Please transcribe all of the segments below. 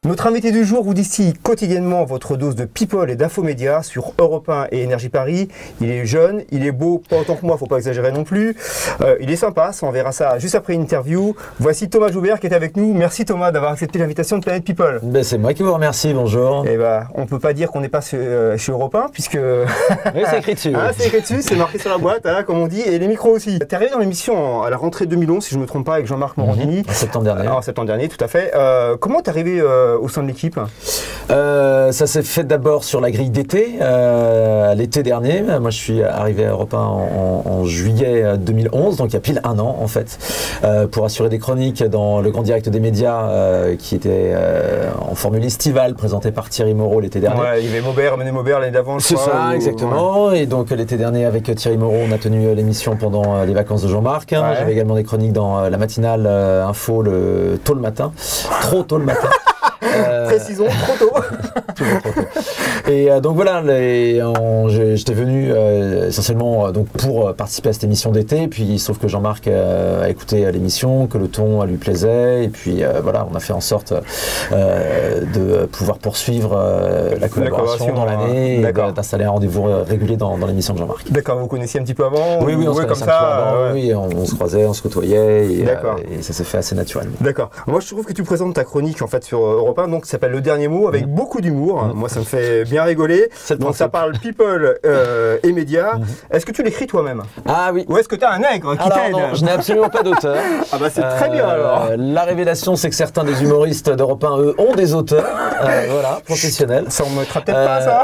Notre invité du jour vous distille quotidiennement votre dose de people et d'infomédias sur Europe 1 et Énergie Paris. Il est jeune, il est beau, pas autant que moi, faut pas exagérer non plus. Il est sympa, on verra ça juste après une interview. Voici Thomas Joubert qui est avec nous. Merci Thomas d'avoir accepté l'invitation de Planète People. Ben, c'est moi qui vous remercie, bonjour. Et on peut pas dire qu'on n'est pas chez Europe 1 puisque... Oui, c'est écrit dessus. Ah, c'est écrit dessus, c'est marqué sur la boîte, hein, comme on dit, et les micros aussi. Tu es arrivé dans l'émission à la rentrée 2011, si je ne me trompe pas, avec Jean-Marc Morandini. En septembre dernier. En septembre dernier, tout à fait. Comment tu es arrivé au sein de l'équipe? Ça s'est fait d'abord sur la grille d'été, l'été dernier. Moi, je suis arrivé à Europe 1 en juillet 2011, donc il y a pile un an en fait, pour assurer des chroniques dans le grand direct des médias qui était en formule estivale, présenté par Thierry Moreau l'été dernier. Ouais, il y avait René Maubert l'année d'avant. C'est ça, exactement. Ouais. Et donc l'été dernier, avec Thierry Moreau, on a tenu l'émission pendant les vacances de Jean-Marc. Ouais. J'avais également des chroniques dans la matinale info tôt le matin, trop tôt le matin. Précisons, trop tôt. Trop tôt. Et donc voilà, j'étais venu essentiellement donc pour participer à cette émission d'été, puis sauf que Jean-Marc a écouté l'émission, que le ton lui plaisait, et puis voilà, on a fait en sorte de pouvoir poursuivre la collaboration dans l'année, et d'installer un rendez-vous régulier dans l'émission de Jean-Marc. D'accord, vous connaissiez un petit peu avant? Oui, on se connaissait comme ça. Oui, on se croisait, on se côtoyait, et ça s'est fait assez naturellement. D'accord. Moi, je trouve que tu présentes ta chronique en fait sur Europe 1, donc ça s'appelle Le Dernier Mot, avec beaucoup d'humour. Moi, ça me fait bien rigoler. Donc ça parle people et médias. Est-ce que tu l'écris toi-même? Ah oui. Ou est-ce que tu as un nègre qui t'aide? Non, je n'ai absolument pas d'auteur. Ah bah c'est très bien alors. La révélation, c'est que certains des humoristes d'Europe 1, eux, ont des auteurs, voilà, professionnels. Ça on me mettra peut-être pas ça.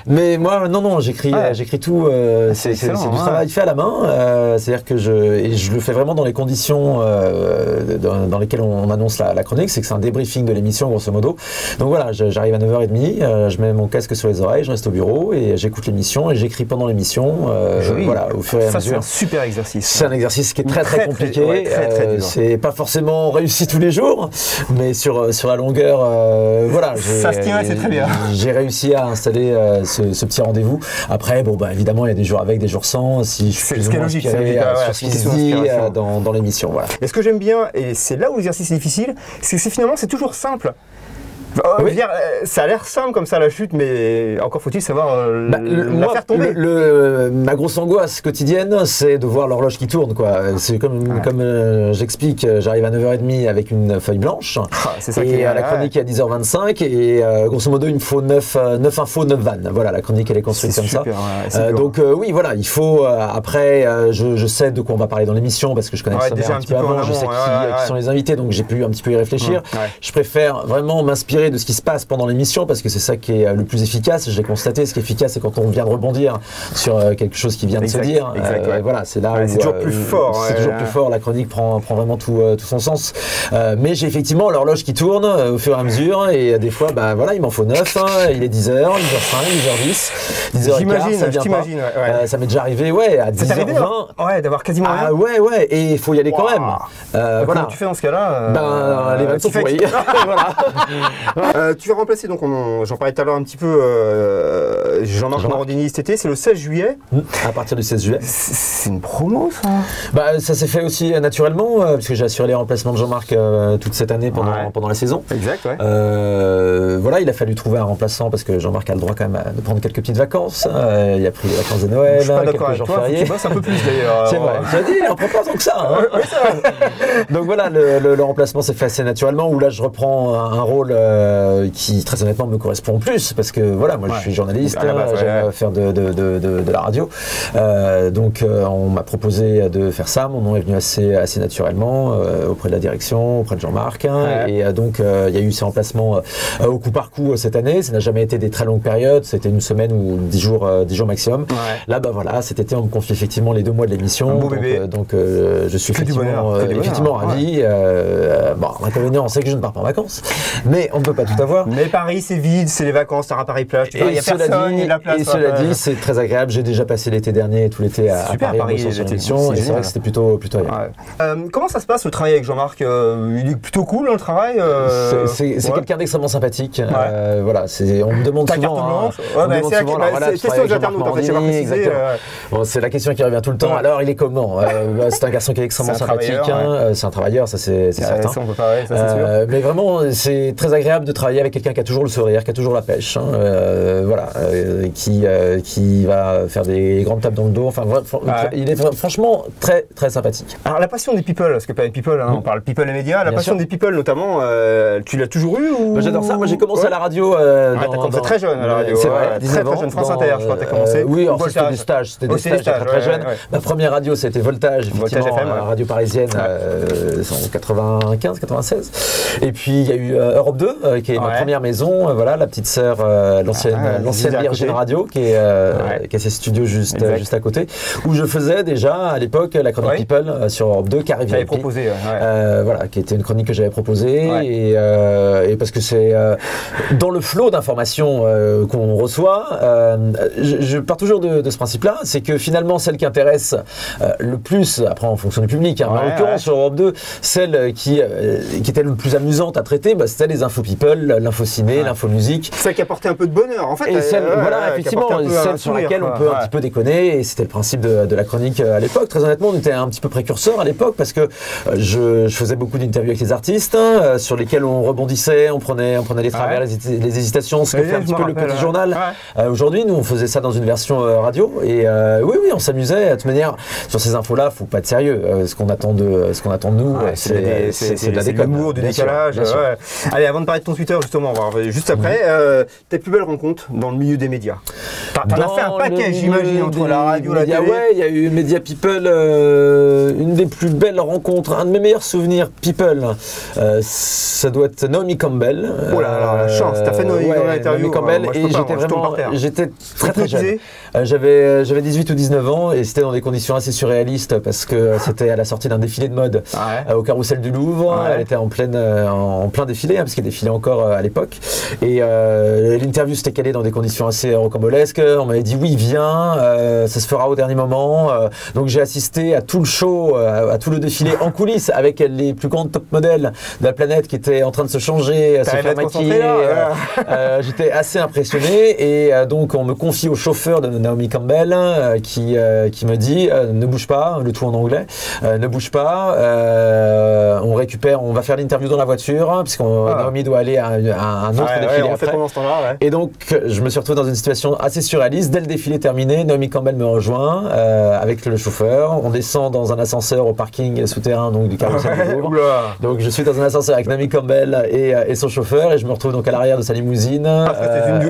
Mais moi, non, j'écris tout. C'est du travail fait à la main. C'est-à-dire que je le fais vraiment dans les conditions dans lesquelles on annonce la chronique. C'est que c'est un débriefing de l'émission, grosso modo. Donc voilà, j'arrive à 9h30, je mets mon casque sur les oreilles, je reste au bureau et j'écoute l'émission et j'écris pendant l'émission. Voilà, au fur et à mesure. C'est un super exercice. C'est un exercice qui est très compliqué. Très dur. C'est pas forcément réussi tous les jours, mais sur la longueur, voilà. Ça se tient, c'est très bien. J'ai réussi à installer ce petit rendez-vous. Après, évidemment, il y a des jours avec, des jours sans. Si je suis plus ou moins inspiré sur ce qui se dit dans l'émission. Voilà. Et ce que j'aime bien, et c'est là où l'exercice est difficile, c'est que finalement c'est toujours simple. Oui. Ça a l'air simple comme ça la chute, mais encore faut-il savoir la faire tomber. Ma grosse angoisse quotidienne, c'est de voir l'horloge qui tourne, quoi. C'est comme j'explique, j'arrive à 9h30 avec une feuille blanche, c'est ça et la chronique est à 10h25, et grosso modo il me faut 9 infos, 9 vannes. Voilà, la chronique elle est construite comme super, ça. Donc oui, voilà, il faut après, je sais de quoi on va parler dans l'émission, parce que je connais ça déjà un petit peu avant, je sais qui sont les invités, donc j'ai pu un petit peu y réfléchir. Je préfère vraiment m'inspirer de ce qui se passe pendant l'émission, parce que c'est ça qui est le plus efficace. J'ai constaté, ce qui est efficace, c'est quand on vient de rebondir sur quelque chose qui vient de se dire. Voilà, c'est là où c'est toujours plus fort. C'est toujours plus fort. La chronique prend vraiment tout son sens. Mais j'ai effectivement l'horloge qui tourne au fur et à mesure, et des fois, voilà, il m'en faut 9. Il est 10h, 10h05, 10h10, 10h15. Je t'imagine. Ça m'est déjà arrivé, à 10h20. D'avoir quasiment rien. Ouais, et il faut y aller quand même. Voilà. Comment tu fais dans ce cas-là? Les vannes sont pourries. Tu vas remplacer, donc j'en parlais tout à l'heure un petit peu, Jean-Marc Morandini cet été, c'est le 16 juillet. À partir du 16 juillet. C'est une promo ça? Ça s'est fait aussi naturellement, puisque j'ai assuré les remplacements de Jean-Marc toute cette année pendant la saison. Exact, voilà, il a fallu trouver un remplaçant, parce que Jean-Marc a le droit quand même de prendre quelques petites vacances. Il a pris les vacances de Noël, quelques jours fériés. Tu bosses un peu plus d'ailleurs. C'est vrai, tu as dit, il en prend pas tant que ça. Donc voilà, le remplacement s'est fait assez naturellement, où là je reprends un rôle qui très honnêtement me correspond plus, parce que voilà, moi je suis journaliste, j'aime faire de la radio, donc on m'a proposé de faire ça. Mon nom est venu assez naturellement auprès de la direction, auprès de Jean-Marc, et donc il y a eu ces remplacements au coup par coup cette année. Ça n'a jamais été des très longues périodes, c'était une semaine ou 10 jours maximum. Là voilà, cet été on me confie effectivement les 2 mois de l'émission, donc je suis effectivement ravi. Bon, l'inconvénient, c'est que je ne pars pas en vacances, mais on ne peut peut pas tout avoir. Mais Paris, c'est vide, c'est les vacances, t'as un Paris-Plage. Il y a personne, il y a de la place. Et cela dit, c'est très agréable. J'ai déjà passé l'été dernier, tout l'été à Paris, et c'est vrai que c'était plutôt agréable. Comment ça se passe le travail avec Jean-Marc? Il est plutôt cool le travail. C'est quelqu'un d'extrêmement sympathique. Voilà, on me demande souvent. C'est question des internautes, en fait, c'est pas précisé. C'est la question qui revient tout le temps. Alors, il est comment? C'est un garçon qui est extrêmement sympathique. C'est un travailleur, ça c'est certain. Mais vraiment, c'est très agréable de travailler avec quelqu'un qui a toujours le sourire, qui a toujours la pêche. Voilà, qui va faire des grandes tapes dans le dos. Enfin, il est franchement très très sympathique. Alors la passion des people, parce que pas des people, on parle people et médias. La passion des people notamment, tu l'as toujours eu ou... J'adore ça. Moi j'ai commencé à la radio. T'as commencé très jeune à la radio. C'est vrai. Très jeune. France Inter, je crois que t'as commencé. Oui, c'était des stages. C'était des stages très jeunes. Ma première radio c'était Voltage, effectivement, radio parisienne, en 95, 96. Et puis il y a eu Europe 2, qui est ma première maison. Voilà, la petite sœur, l'ancienne Virgin Radio, qui a ses studios juste à côté, où je faisais déjà à l'époque la chronique People sur Europe 2, Carré VIP. Proposé, voilà, qui était une chronique que j'avais proposée, et parce que c'est dans le flot d'informations qu'on reçoit, je pars toujours de ce principe-là, c'est que finalement celle qui intéresse le plus, après en fonction du public, mais en l'occurrence sur Europe 2, celle qui était le plus amusante à traiter, c'était les infos people, l'info ciné, l'info musique. Celle qui apportait un peu de bonheur en fait. Et celle, effectivement, celle sur laquelle on peut un petit peu déconner, et c'était le principe de la chronique à l'époque. Très honnêtement, on était un petit peu précurseur à l'époque parce que je faisais beaucoup d'interviews avec les artistes sur lesquels on rebondissait, on prenait les travers, les hésitations, ce que fait un petit peu le petit journal. Aujourd'hui, nous on faisait ça dans une version radio, et oui, on s'amusait. De toute manière, sur ces infos-là, faut pas être sérieux. Ce qu'on attend de nous, c'est de la déconne. L'humour, du décalage. Allez, avant de parler de ton Twitter, justement, on va voir juste après. Tes plus belles rencontres dans le milieu des médias. T'en as fait un paquet, j'imagine, entre la radio, la télé. Ouais, il y a eu Media People, une des plus belles rencontres, un de mes meilleurs souvenirs People. Ça doit être Naomi Campbell. Oh là là, la chance, t'as fait Naomi Campbell, et j'étais très jeune. J'avais 18 ou 19 ans, et c'était dans des conditions assez surréalistes parce que c'était à la sortie d'un défilé de mode au Carrousel du Louvre. Elle était en plein défilé, parce qu'elle défilait encore à l'époque. Et l'interview s'était calée dans des conditions assez rocambolesques. On m'avait dit oui, viens, ça se fera au dernier moment. Donc j'ai assisté à tout le show, à tout le défilé en coulisses avec les plus grandes top modèles de la planète qui étaient en train de se changer, se faire maquiller. J'étais assez impressionné, et donc on me confie au chauffeur de Naomi Campbell qui me dit ne bouge pas, le tout en anglais, ne bouge pas, on va faire l'interview dans la voiture puisque Naomi doit aller à un autre défilé après. Et donc je me suis retrouvé dans une situation assez surréaliste. Dès le défilé terminé, Naomi Campbell me rejoint avec le chauffeur. On descend dans un ascenseur au parking souterrain donc du Carrousel du Louvre. Donc je suis dans un ascenseur avec Naomi Campbell et son chauffeur, et je me retrouve donc à l'arrière de sa limousine.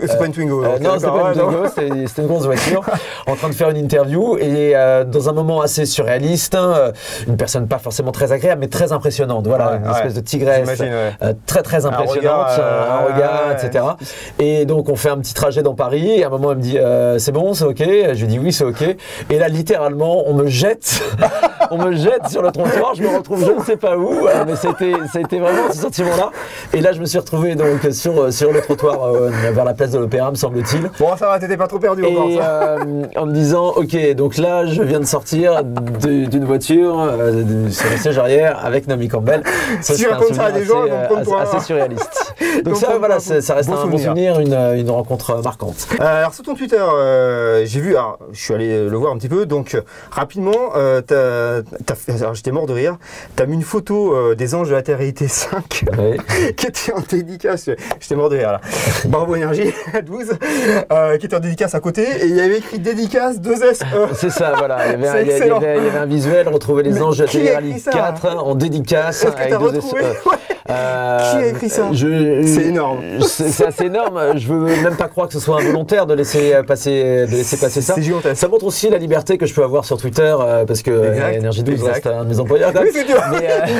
C'est pas une Twingo. Non, c'était pas une Twingo, c'était une grosse voiture, en train de faire une interview, et dans un moment assez surréaliste, une personne pas forcément très agréable mais très impressionnante. Voilà, une espèce de tigresse très très impressionnante, un regard, etc. Et donc on fait un petit trajet dans Paris, et à un moment elle me dit c'est bon, c'est ok. Je lui dis oui, c'est ok. Et là littéralement on me jette sur le trottoir. Je me retrouve je ne sais pas où, mais ça a été vraiment ce sentiment-là. Et là je me suis retrouvé donc sur le trottoir vers la place de l'Opéra, me semble-t-il. Bon, ça va, t'étais pas trop perdu encore. En me disant ok, donc là je viens de sortir d'une voiture sur le siège arrière avec Naomi Campbell. Ça, si raconte ça à des gens, assez surréaliste. Donc ça, voilà, ça reste un bon souvenir, une rencontre marquante. Alors sur ton Twitter, j'ai vu, je suis allé le voir un petit peu, donc rapidement, j'étais mort de rire, t'as mis une photo des Anges de la Terre Réalité 5 qui était en dédicace, j'étais mort de rire là, Bravo Énergie 12, qui était en dédicace à côté, et il y avait écrit dédicace 2SE. C'est ça, voilà, il y avait un visuel, retrouver les Anges de la Terre Réalité 4 en dédicace avec 2SE. Qui a écrit ça? C'est énorme. C'est assez énorme. Je veux même pas croire que ce soit involontaire de laisser passer ça. Ça montre aussi la liberté que je peux avoir sur Twitter, parce que Énergie 12 reste un de mes employeurs. Oui, c'est dur.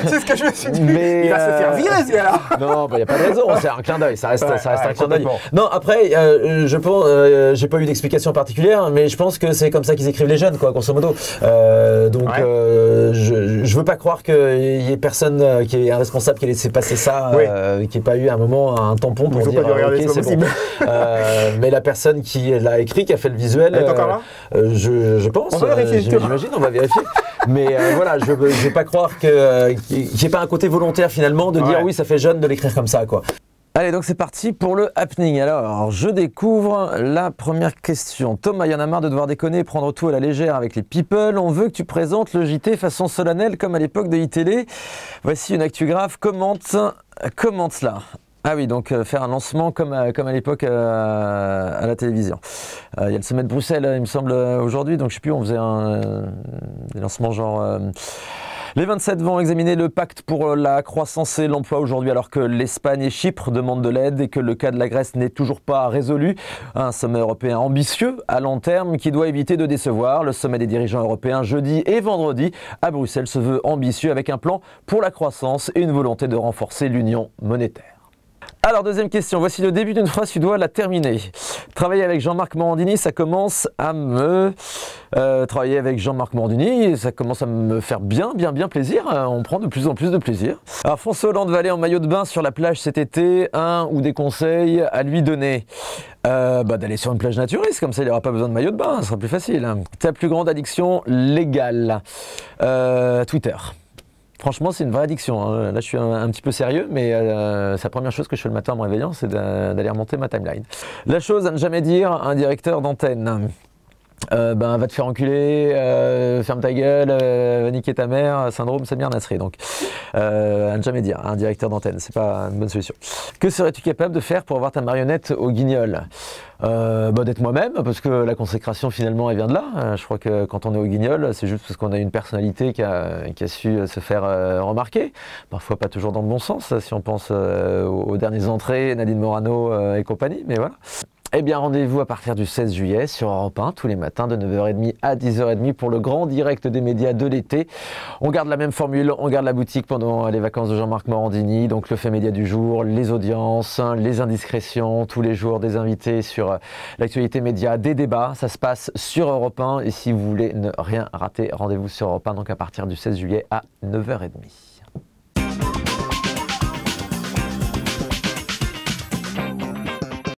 C'est ce que je me suis dit. Il va se faire virer, ce gars-là. Non, il n'y a pas de raison. C'est un clin d'œil. Ça reste un clin d'œil. Non, après, je pense, j'ai pas eu d'explication particulière, mais je pense que c'est comme ça qu'ils écrivent les jeunes, quoi, grosso modo. Donc, je veux pas croire qu'il y ait personne qui est un responsable qui ait laissé passé ça, qu'il n'y ait pas eu un moment, un tampon pour dire ok, c'est bon. Mais la personne qui l'a écrit, qui a fait le visuel, elle est encore là je pense, on va vérifier, j'imagine, on va vérifier. Mais voilà, je ne vais pas croire qu'il n'y ait pas un côté volontaire finalement de dire oui, ça fait jeune de l'écrire comme ça, quoi. Allez, donc c'est parti pour le happening. Alors, je découvre la première question. Thomas, il y en a marre de devoir déconner et prendre tout à la légère avec les people. On veut que tu présentes le JT façon solennelle comme à l'époque de iTélé. Voici une actu grave. Commente cela. Ah oui, donc faire un lancement comme à l'époque à la télévision. Il y a le sommet de Bruxelles, il me semble, aujourd'hui. Donc je ne sais plus, on faisait des lancements genre... Les 27 vont examiner le pacte pour la croissance et l'emploi aujourd'hui alors que l'Espagne et Chypre demandent de l'aide et que le cas de la Grèce n'est toujours pas résolu. Un sommet européen ambitieux à long terme qui doit éviter de décevoir. Le sommet des dirigeants européens jeudi et vendredi à Bruxelles se veut ambitieux avec un plan pour la croissance et une volonté de renforcer l'union monétaire. Alors, deuxième question. Voici le début d'une phrase, tu dois la terminer. Travailler avec Jean-Marc Morandini, ça commence à me... travailler avec Jean-Marc Morandini, ça commence à me faire bien plaisir. On prend de plus en plus de plaisir. Alors, François Hollande va aller en maillot de bain sur la plage cet été. Un ou des conseils à lui donner d'aller sur une plage naturiste, comme ça il n'aura pas besoin de maillot de bain, ce sera plus facile. Ta plus grande addiction légale Twitter. Franchement, c'est une vraie addiction. Hein. Là, je suis un petit peu sérieux, mais c'est la première chose que je fais le matin en me réveillant, c'est d'aller remonter ma timeline. La chose à ne jamais dire à un directeur d'antenne. Va te faire enculer, ferme ta gueule, va niquer ta mère, syndrome Samir Nasri. Donc, à ne jamais dire à un directeur d'antenne, c'est pas une bonne solution. Que serais-tu capable de faire pour avoir ta marionnette au Guignol ? D'être moi-même, parce que la consécration finalement elle vient de là. Je crois que quand on est au Guignol, c'est juste parce qu'on a une personnalité qui a su se faire remarquer. Parfois pas toujours dans le bon sens, si on pense aux dernières entrées, Nadine Morano et compagnie, mais voilà. Eh bien, rendez-vous à partir du 16 juillet sur Europe 1, tous les matins de 9h30 à 10h30 pour le grand direct des médias de l'été. On garde la même formule, on garde la boutique pendant les vacances de Jean-Marc Morandini, donc le fait média du jour, les audiences, les indiscrétions, tous les jours des invités sur l'actualité média, des débats. Ça se passe sur Europe 1 et si vous voulez ne rien rater, rendez-vous sur Europe 1 donc à partir du 16 juillet à 9h30.